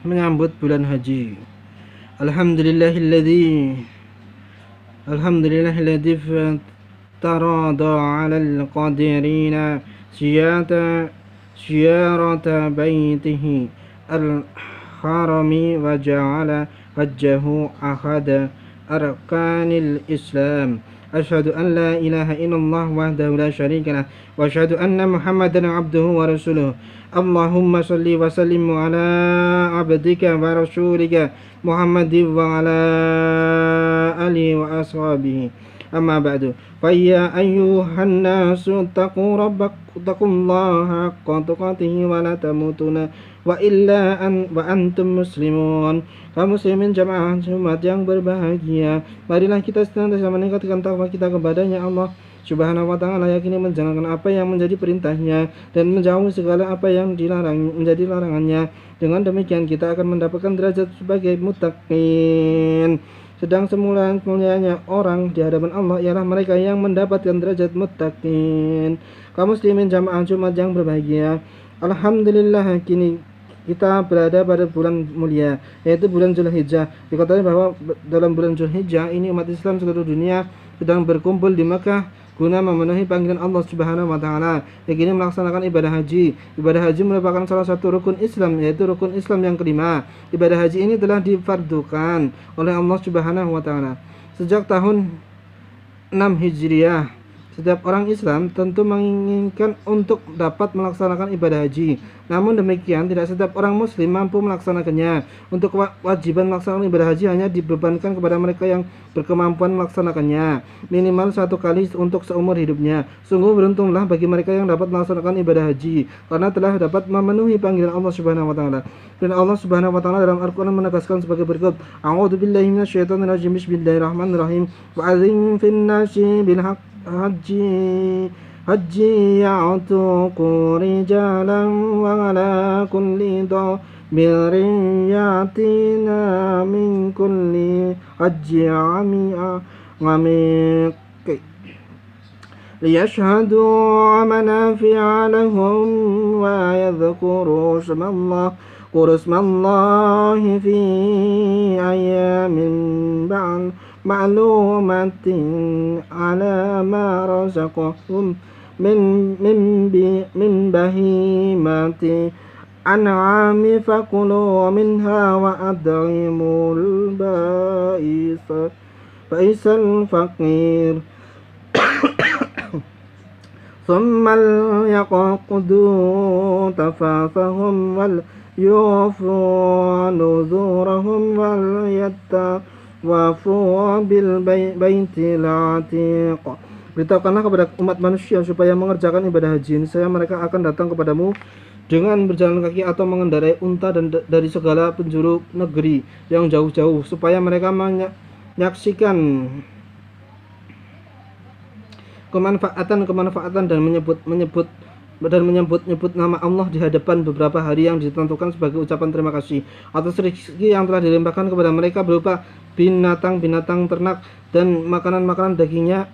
menyambut bulan haji. Alhamdulillahilladzi tarada 'alal qadirina ziyarata baitihi al-harami wa ja'ala hajjahu ahada arkanil Islam. Asyhadu an la ilaha illallah wahdahu la syarika lah wa asyhadu anna Muhammadan abduhu wa rasuluh. Allahumma salli wa sallim ala abdika wa rasulika Muhammadin wa ala alihi wa ashabihi. Amma ba'du. Fa ya ayyuhan nasu taqullaha haqqa tuqatih wa la tamutunna wa antum muslimun. Kaum muslimin jamaah Jumat yang berbahagia, marilah kita senantiasa meningkatkan takwa kita kepadanya Allah Subhanahu wa ta'ala, yakini menjalankan apa yang menjadi perintahnya dan menjauhi segala apa yang menjadi larangannya. Dengan demikian kita akan mendapatkan derajat sebagai muttaqin. Sedang semulianya orang di hadapan Allah ialah mereka yang mendapatkan derajat muttaqin. Kaum muslimin jamaah Jumat yang berbahagia, alhamdulillah kini kita berada pada bulan mulia, yaitu bulan Zulhijjah. Dikatakan bahwa dalam bulan Zulhijjah ini umat Islam seluruh dunia sedang berkumpul di Makkah guna memenuhi panggilan Allah Subhanahu wa ta'ala, yakni melaksanakan ibadah haji. Ibadah haji merupakan salah satu rukun Islam, yaitu rukun Islam yang kelima. Ibadah haji ini telah difardukan oleh Allah Subhanahu wa ta'ala sejak tahun 6 Hijriah. Setiap orang Islam tentu menginginkan untuk dapat melaksanakan ibadah haji. Namun demikian, tidak setiap orang Muslim mampu melaksanakannya. Untuk kewajiban melaksanakan ibadah haji hanya dibebankan kepada mereka yang berkemampuan melaksanakannya minimal 1 kali untuk seumur hidupnya. Sungguh beruntunglah bagi mereka yang dapat melaksanakan ibadah haji, karena telah dapat memenuhi panggilan Allah Subhanahu wa ta'ala. Dan Allah Subhanahu wa ta'ala dalam Al-Quran menegaskan sebagai berikut: A'udzubillahi minasyaitonirrajim. Bismillahirrahmanirrahim. Wa'adzim fin nasi bil haji ya'tuku rijalan wa ala kulli dhamirin yatina min kulli haji amiq liyashhadu manafi'a lahum wa yadhkuru ismallahi fi ayyamin ma'lumatin ala ma razaqahum min bahimati an'ami fakulu minha wa ad'imul ba'isal faqir thumma yaqqudu tafafahum wal yufu nuzurahum wal wafu bil baitil atiq. Beritahukanlah kepada umat manusia supaya mengerjakan ibadah haji. Saya mereka akan datang kepadamu dengan berjalan kaki atau mengendarai unta dan dari segala penjuru negeri yang jauh-jauh, supaya mereka menyaksikan kemanfaatan dan menyebut nama Allah di hadapan beberapa hari yang ditentukan sebagai ucapan terima kasih atas rezeki yang telah dilimpahkan kepada mereka berupa binatang-binatang ternak dan makanlah dagingnya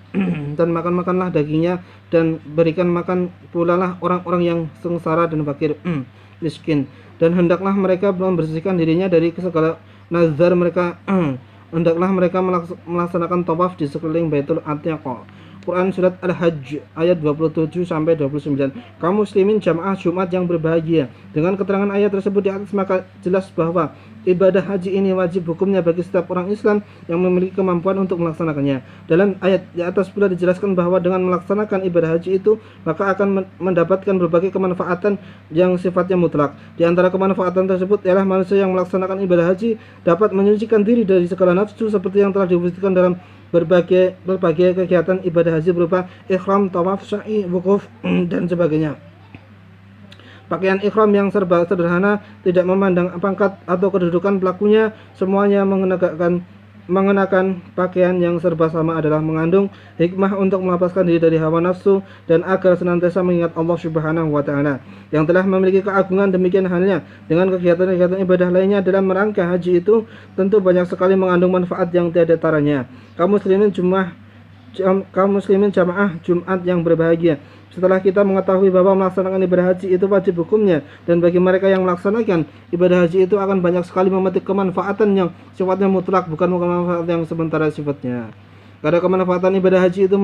dan berikan makan pula lah orang-orang yang sengsara dan fakir miskin, dan hendaklah mereka membersihkan dirinya dari segala nazar mereka. Hendaklah mereka melaksanakan tawaf di sekeliling Baitul Atiq. Quran Surat Al-Hajj ayat 27-29. Kaum muslimin jamaah Jumat yang berbahagia, dengan keterangan ayat tersebut di atas maka jelas bahwa ibadah haji ini wajib hukumnya bagi setiap orang Islam yang memiliki kemampuan untuk melaksanakannya. Dalam ayat di atas pula dijelaskan bahwa dengan melaksanakan ibadah haji itu maka akan mendapatkan berbagai kemanfaatan yang sifatnya mutlak. Di antara kemanfaatan tersebut ialah manusia yang melaksanakan ibadah haji dapat menyucikan diri dari segala nafsu seperti yang telah diwujudkan dalam berbagai kegiatan ibadah haji berupa ihram, tawaf, sa'i, wukuf dan sebagainya. Pakaian ihram yang serba sederhana, tidak memandang pangkat atau kedudukan pelakunya, semuanya mengenakan pakaian yang serba sama adalah mengandung hikmah untuk melepaskan diri dari hawa nafsu dan agar senantiasa mengingat Allah Subhanahu wa ta'ala yang telah memiliki keagungan. Demikian halnya dengan kegiatan-kegiatan ibadah lainnya dalam rangka haji itu tentu banyak sekali mengandung manfaat yang tiada taranya. Kaum muslimin jamaah Jumat yang berbahagia, Setelah kita mengetahui bahwa melaksanakan ibadah haji itu wajib hukumnya, dan bagi mereka yang melaksanakan ibadah haji itu akan banyak sekali memetik kemanfaatan yang sifatnya mutlak, bukan kemanfaatan yang sementara sifatnya. Karena kemanfaatan ibadah haji itu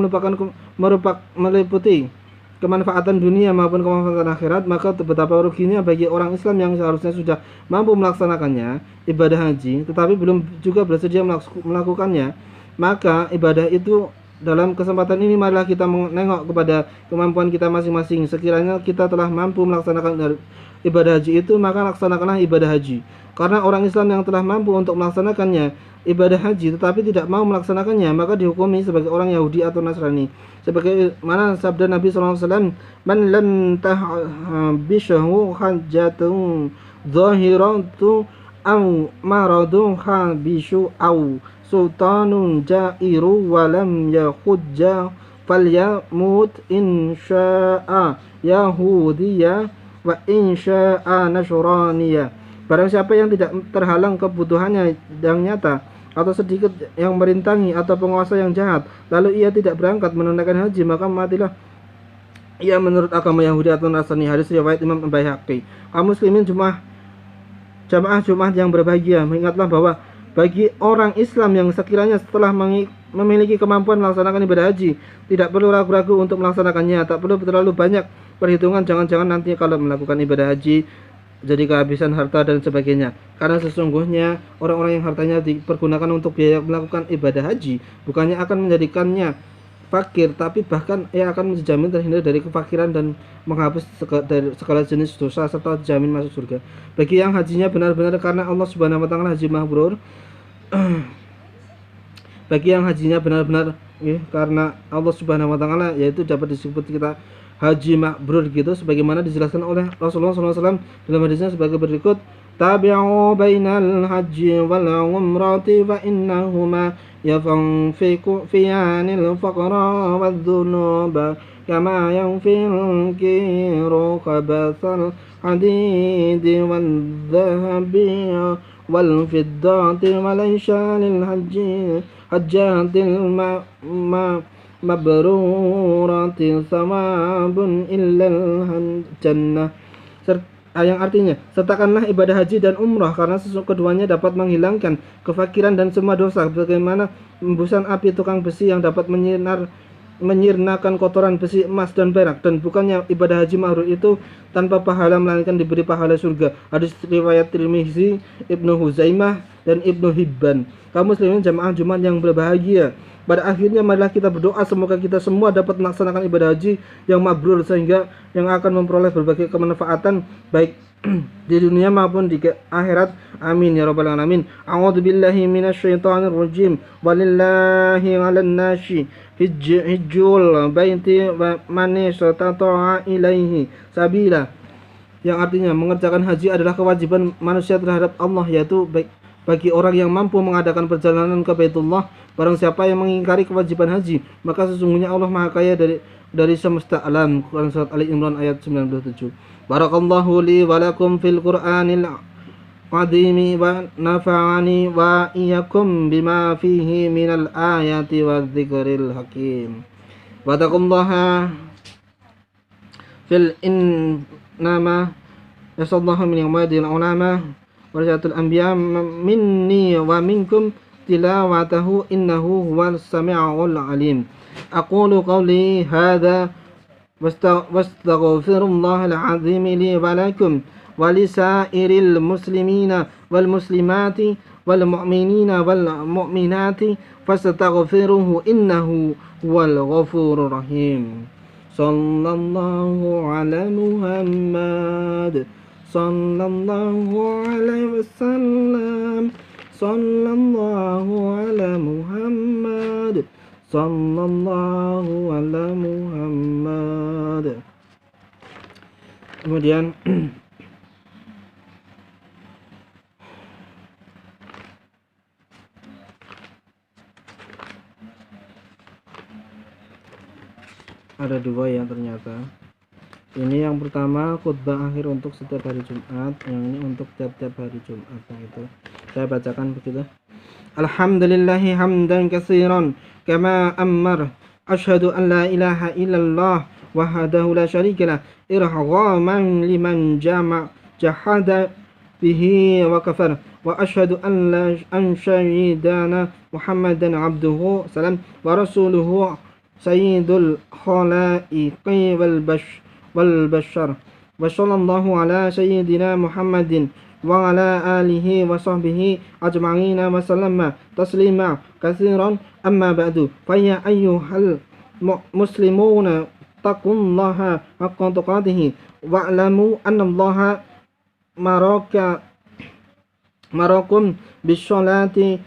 meliputi kemanfaatan dunia maupun kemanfaatan akhirat, maka betapa ruginya bagi orang Islam yang seharusnya sudah mampu melaksanakannya ibadah haji tetapi belum juga bersedia melakukannya. Maka ibadah itu, dalam kesempatan ini marilah kita menengok kepada kemampuan kita masing-masing. Sekiranya kita telah mampu melaksanakan ibadah haji itu, maka laksanakanlah ibadah haji. Karena orang Islam yang telah mampu untuk melaksanakannya ibadah haji tetapi tidak mau melaksanakannya, maka dihukumi sebagai orang Yahudi atau Nasrani. Sebagai mana sabda Nabi SAW, "Man lam tahbishahu hajjatun zahiratu aw maradun habishu aw sultanun jairu walam yakhujja falyamut insya'a yahudiya wa insya'a nasraniya." Barang siapa yang tidak terhalang kebutuhannya yang nyata atau sedikit yang merintangi atau penguasa yang jahat, lalu ia tidak berangkat menunaikan haji, maka matilah ia menurut agama Yahudi atau Nasrani. Hadis riwayat Imam Baihaqi. Kaum muslimin jamaah Jumat yang berbahagia, mengingatlah bahwa bagi orang Islam yang sekiranya setelah memiliki kemampuan melaksanakan ibadah haji, tidak perlu ragu-ragu untuk melaksanakannya, tak perlu terlalu banyak perhitungan jangan-jangan nanti kalau melakukan ibadah haji jadi kehabisan harta dan sebagainya. Karena sesungguhnya orang-orang yang hartanya dipergunakan untuk biaya melakukan ibadah haji bukannya akan menjadikannya fakir, tapi bahkan ia akan menjamin terhindar dari kefakiran dan menghapus segala jenis dosa serta jamin masuk surga. Bagi yang hajinya benar-benar karena Allah Subhanahu wa taala, haji mabrur. Bagi yang hajinya benar-benar karena Allah Subhanahu wa taala, yaitu dapat disebut kita haji mabrur gitu, sebagaimana dijelaskan oleh Rasulullah SAW dalam hadisnya sebagai berikut: tabi'u bainal haji wal umrati fa innahuma yafanfiku fiyanil faqra wad dhunuba kama yanfil kiru khabathal hadidi wal dhahabi wal fiddati walaysa lil haji hajjatil mabrurati thawabun illal jannah. Yang artinya, sertakanlah ibadah haji dan umrah karena keduanya dapat menghilangkan kefakiran dan semua dosa, bagaimana embusan api tukang besi yang dapat menyirnakan kotoran besi, emas dan perak. Dan bukannya ibadah haji mabrur itu tanpa pahala, melainkan diberi pahala surga. Hadis riwayat Tirmizi, Ibnu Huzaimah dan Ibnu Hibban. Kaum muslimin jamaah Jumat yang berbahagia, pada akhirnya marilah kita berdoa semoga kita semua dapat melaksanakan ibadah haji yang mabrur, sehingga yang akan memperoleh berbagai kemanfaatan baik di dunia maupun di akhirat. Amin ya rabbal alamin. A'udzubillahi minasyaitonir rajim. Walillahi 'alan nasi hijjul baiti wa man istata'a ilaihi sabila. Yang artinya mengerjakan haji adalah kewajiban manusia terhadap Allah, yaitu bagi orang yang mampu mengadakan perjalanan ke Baitullah. Barang siapa yang mengingkari kewajiban haji, maka sesungguhnya Allah Maha Kaya dari semesta alam. Quran surat Ali Imran ayat 97. Barakallahu li wa lakum fil Qur'anil azimi wa nafa'ani wa iyyakum bima fihi minal ayati wadh-dzikril hakim. Barakallahu fil innama yasallahu min yamadil ulama wa risatul anbiya minni wa minkum tilawatahu innahu huwas sami'ul alim. Aqulu qawli hadza wastaghfirullahal azim li wa lakum wa lisairil muslimina wal muslimati wal mu'minina wal mu'minati fastaghfiruhu innahu huwal ghafurur rahim. Sallallahu ala Muhammad sallallahu alaihi wasallam. Sallallahu ala Muhammad sallallahu ala Muhammad. Kemudian ada dua yang ternyata. Ini yang pertama khutbah akhir untuk setiap hari Jumat, yang ini untuk tiap-tiap hari Jumat. Itu saya bacakan begitu. Alhamdulillahi hamdan katsiran kama ammar. Asyhadu an la ilaha illallah وحده لا شريك له إرغاما لمن جحد به وكفر وأشهد أن سيدنا محمدا عبده سلام ورسوله سيد الخلائق والبشر وصلى الله على سيدنا محمد وعلى آله وصحبه أجمعين وسلم تسليما كثيرا أما بعد فيا أيها المسلمون اتقوا الله حق تقاته واعلموا أن الله مراكم بالصلاة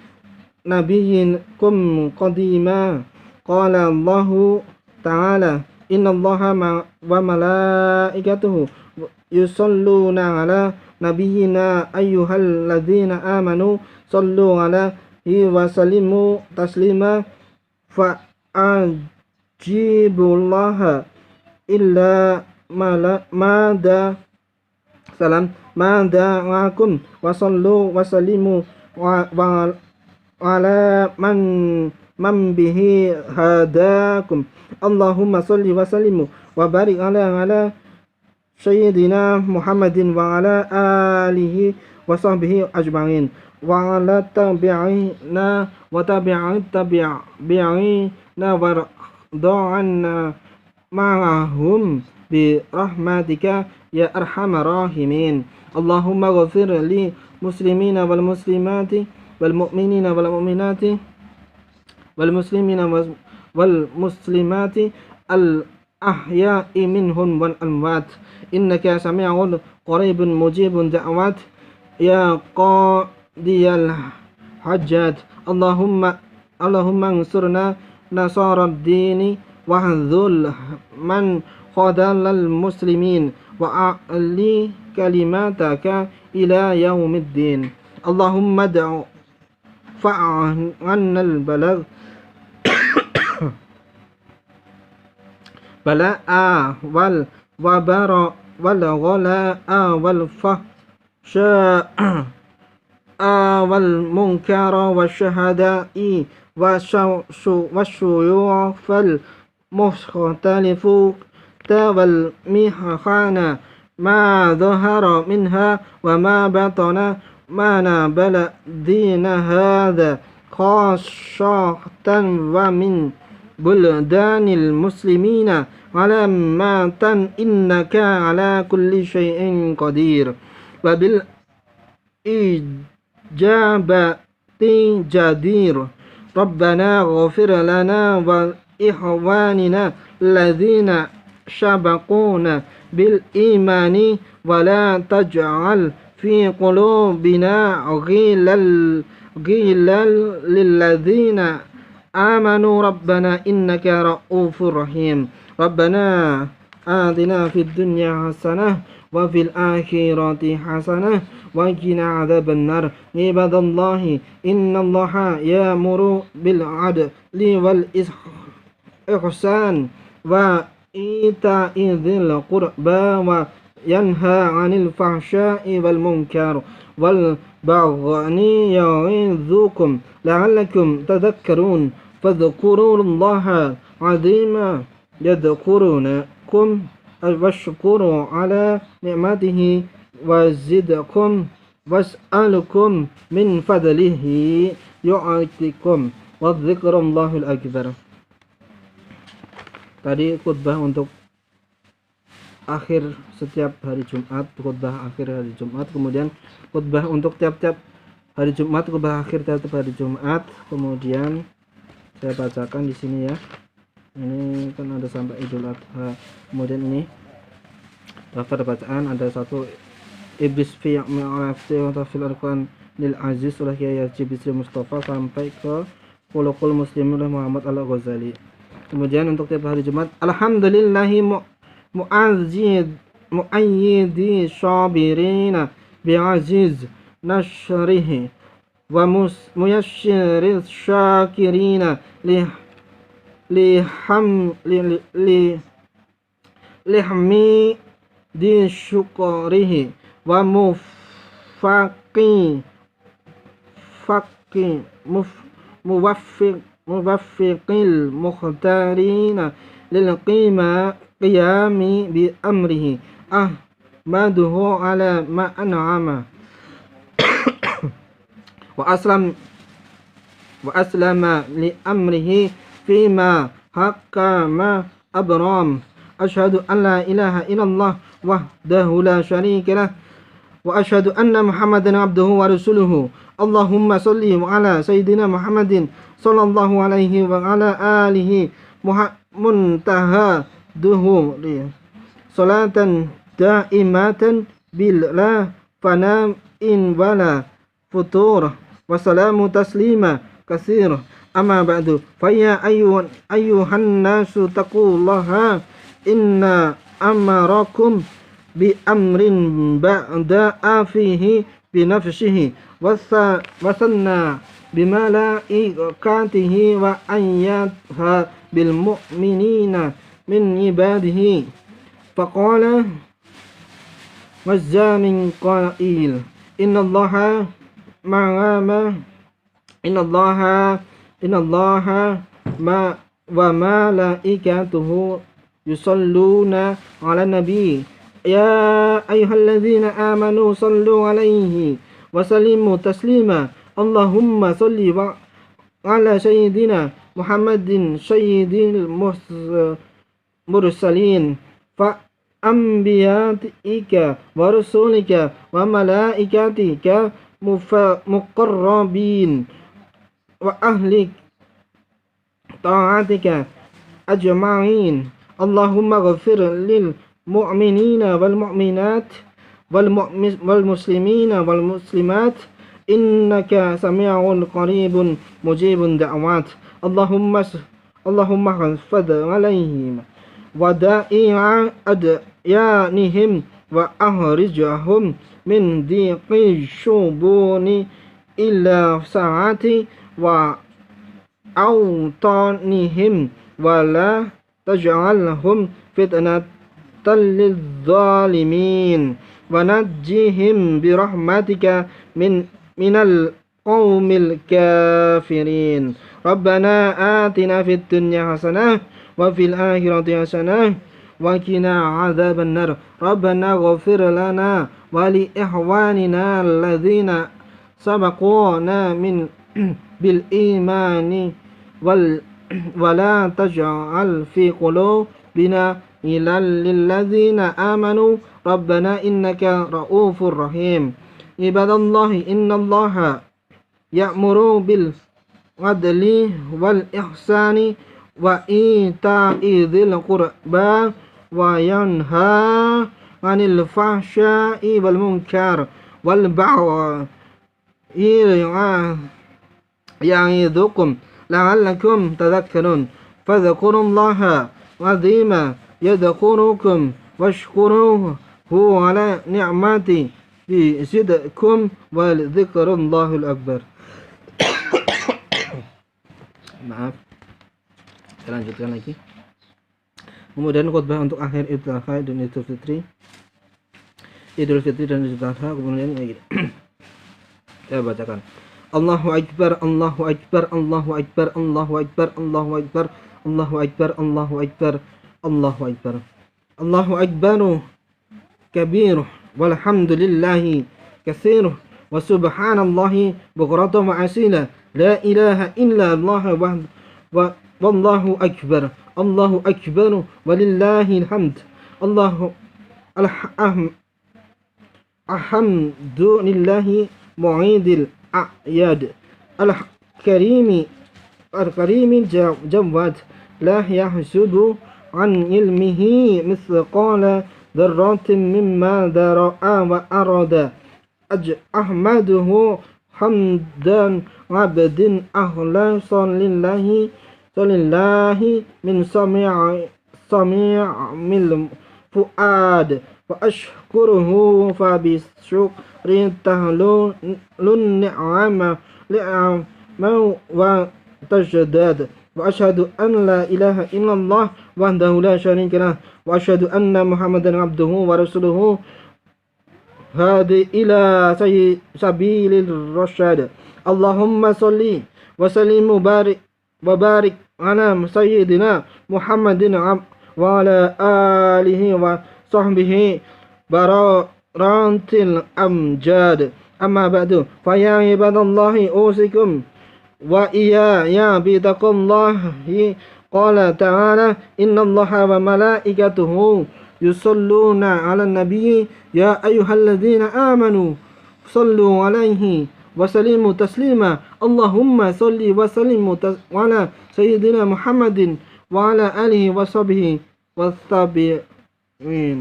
نبيكم قديما قال الله تعالى إن الله وملائكته يصلون على نبينا أيها الذين آمنوا صلوا عليه وسلموا تسليما فأجيبوا الله إلا ما دعاكم وصلوا وسلموا على من به هداكم اللهم صل وسلم وبارك على سيدنا محمد وعلى آله وصحبه أجمعين وعلى تابعين وتابعين وارض عنا معهم برحمتك يا أرحم الراحمين اللهم اغفر للمسلمين والمسلمات والمؤمنين والمؤمنات والمسلمين والمسلمات الأحياء منهم والأموات إنك سميع قريب مجيب دعوات يا قاضي الحاجات اللهم انصرنا نصار الدين واخذل من خذل المسلمين وأعلي كلماتك إلى يوم الدين اللهم ادفع عنا البلاء والوباء والغلاء والفحشاء والمنكر والشهداء والشيوع فالمختلف والمحخان ما ظهر منها وما بطن ما نبل دين هذا خاصة ومن بلدان المسلمين علامة إنك على كل شيء قدير وبالإجابة جدير ربنا اغفر لنا ولإخواننا الذين سبقونا بالإيمان ولا تجعل في قلوبنا غلا للذين آمنوا ربنا إنك رؤوف رحيم ربنا آتنا في الدنيا حسنة وفي الآخرة حسنة وقنا عذاب النار عباد الله إن الله يأمر بالعدل والإحسان وإيتاء ذي القربى وينهى عن الفحشاء والمنكر والبغي يعظكم لعلكم تذكرون فاذكروا الله عظيما يذكركم واشكروا على نعمته وزدكم واسألكم من فضله يعطيكم وذكر الله الأكبر. Tadi khutbah untuk akhir setiap hari Jumat, khutbah akhir hari Jumat, kemudian khutbah untuk tiap-tiap hari Jumat, khutbah akhir tiap hari Jumat, kemudian saya bacakan di sini ya. Ini kan ada sampai Idul Adha. Kemudian ini daftar bacaan ada satu Iblis fi ma'afti wa tafsir Al-Quran lil Aziz oleh Kiai Haji Bisri Mustafa sampai ke Khuluqul Muslimin oleh Muhammad Al-Ghazali. Kemudian untuk tiap hari Jumat, alhamdulillahi mu'ayyidi sabirina bi'aziz nashrihi wa muyassiriz syakirina lihmi di syukrihi wa muwaffiqil mukhtarina lil qiyami bi amrihi ahmaduhu ala ma an'ama wa aslama li amrihi fima hakama abram. Asyhadu an la ilaha illallah wahdahu la syarika lah wa asyhadu anna Muhammadan abduhu wa rasuluhu. Allahumma salli ala sayyidina Muhammadin sallallahu alaihi wa ala alihi muntaha duhuri salatan daimatan bila fana'in wala futur wa salamu taslima katsira. Amma ba'du, fa ya ayyuhan nasu taqullaha inna amarakum bi amrin ba'da fihi bi nafsihi wa sanna bima malaikatihi wa ayyatha bil mu'minina min ibadihi. Faqala wazza min qail innallaha ma wa malaikatuhu yusalluna ala nabi ya ayyuhalladzina amanu sallu alaihi wa sallimu taslima. Allahumma salli wa ala sayyidina Muhammadin sayyidil mursalin fa anbiyatika wa rasulika wa malaikatika muqarrabin wa ahli ta'atika ajma'in. Allahumma ghafir lil mu'minina wal mu'minat wal muslimina wal muslimat innaka sami'un qaribun mujibun da'wat. Allahumma khafid alaihim wa da'i'a adyanihim wa ahrijahum min diqi syubuni illa sa'ati wa awtanihim wa la taj'alhum fitnatan lidh-dhalimin wa najjihim birahmatika minal qawmil kafirin. Rabbana atina fid dunya hasanah wa fil akhirati hasanah wa qina adzabannar. Rabbana ighfir lana wa li ikhwanina alladhina sabaquna bil imani wa la taj'al fi qulubina ilal lilladzina amanu rabbana innaka ra'ufur rahim. Ibadallahi innallaha ya'muru bil adli wal ihsani wa ita'i dzil qurba wa yanha 'anil fahsya'i wal munkar wal baghi ya'idukum la'allakum tadhakkarun. Fadhkurullaha 'azima yadhkurukum washkuruhu ala ni'mati yazidkum wa dzikrullahil akbar. Maaf, kita lanjutkan lagi. Kemudian khutbah untuk akhir Idul Adha dan Idul Fitri dan Idul Adha. Kemudian lagi saya bacakan. Allahu akbar, Allahu akbar, Allahu akbar, Allahu akbar, Allahu akbar, Allahu akbar, Allahu akbar, Allahu akbar. Allahu akbaru kabiruh walhamdulillahi katsiruh wa subhanallahi bukratan wa asila. La ilaha illa Allah wallahu akbar. Allahu akbar walillahil hamd. Alhamdulillahi mu'idil a'yad al-karimi jawad la yahsudu an ilmihi mithqala dharratin mimma dara'a wa arada. Ahmaduhu hamdan abdin akhlasan lillahi min sami'il fuad wa ashkuruhu fa bisyukri tahlun ni'ama wa tajdad. Wa asyhadu an la ilaha illallah wahdahu la syarika lah wa asyhadu anna Muhammadan abduhu wa rasuluhu hadi ila sabilir rasyad. Allahumma salli wa sallim wa barik ala sayyidina Muhammadin وعلى آله وصحبه بررات الأمجاد. أما بعد فيا عباد الله أوصيكم وإياي بتقوى الله. قال تعالى إن الله وملائكته يصلون على النبي يا أيها الذين آمنوا صلوا عليه وسلموا تسليما. اللهم صل وسلم على سيدنا محمد وعلى آله وصحبه والتابعين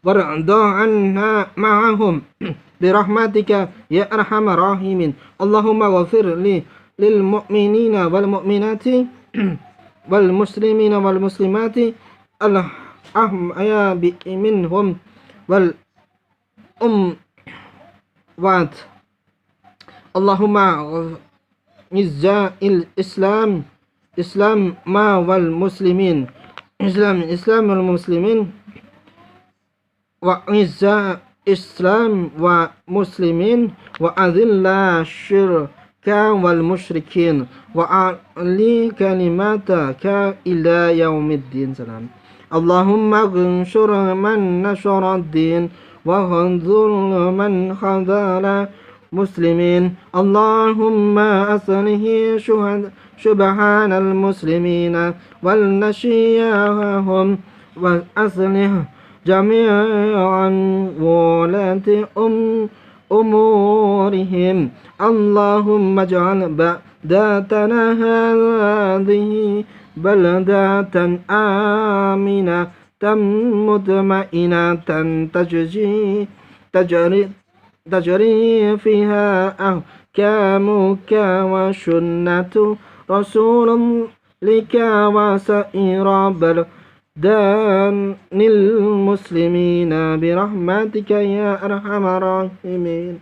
وارضى عنا معهم برحمتك يا أرحم الراحمين. اللهم اغفر للمؤمنين والمؤمنات والمسلمين والمسلمات الأحياء منهم والأموات. اللهم عز الإسلام والمسلمين وعز الإسلام والمسلمين وأذل الشرك والمشركين وأعلي كلماتك إلى يوم الدين. سلام. اللهم انصر من نشر الدين وخذل من خذل مسلمين. اللهم أصلح شبهان المسلمين والنشيهم وأصلح جميعا ولاة أمورهم. اللهم اجعل بلدتنا هذه بلدة آمنة مطمئنة تجري فيها أحكامك وسنة رسولك وسائر بلدان المسلمين برحمتك يا أرحم الراحمين.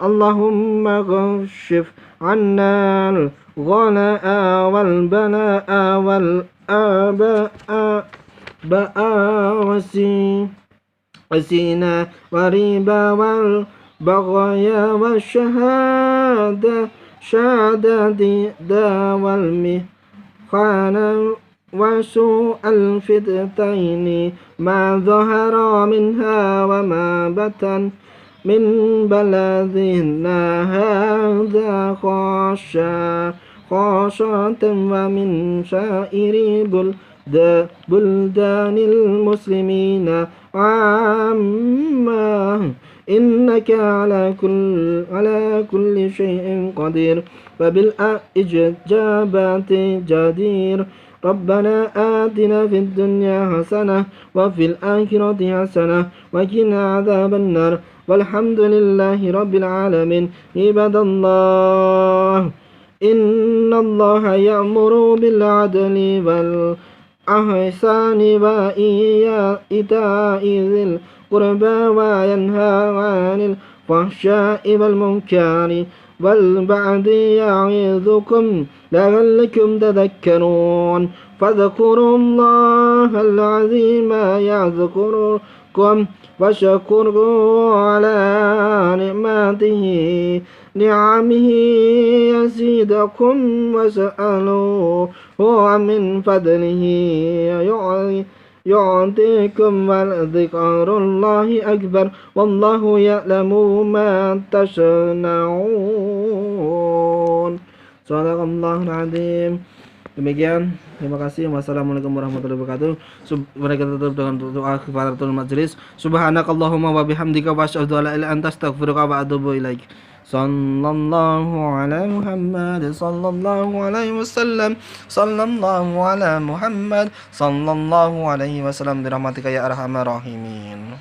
اللهم اكشف عنا الغلاء والبلاء والآباء والزنا والربا والبغي والشهادة والمحن وسوء الفتنة ما ظهر منها وما بطن من بلدنا هذا خاصة ومن سائر بلدان المسلمين عامة إنك على كل شيء قدير وبالإجابة جدير. ربنا آتنا في الدنيا حسنة وفي الآخرة حسنة وقنا عذاب النار والحمد لله رب العالمين. عباد الله إن الله يأمر بالعدل والإحسان وإيتاء ذي القربى وينهى عن الفحشاء والمنكر والبعد يعظكم لعلكم تذكرون. فاذكروا الله العظيم يذكركم واشكروا على نعمه يزيدكم واسألوه من فضله يعطيكم ولذكر الله أكبر والله يعلم ما تصنعون. Sadaqallahul Azim. Demikian, terima kasih. Wassalamualaikum warahmatullahi wabarakatuh. Mereka tutup dengan doa kifaratul majlis. Subhanakallahumma wa bihamdika wa asyhadu an la ilaha illa anta astaghfiruka wa atubu ilaik. Sallallahu ala Muhammad sallallahu alaihi wasallam. Sallallahu ala Muhammad sallallahu alaihi wasallam. Birahmatika ya arhamar rahimin.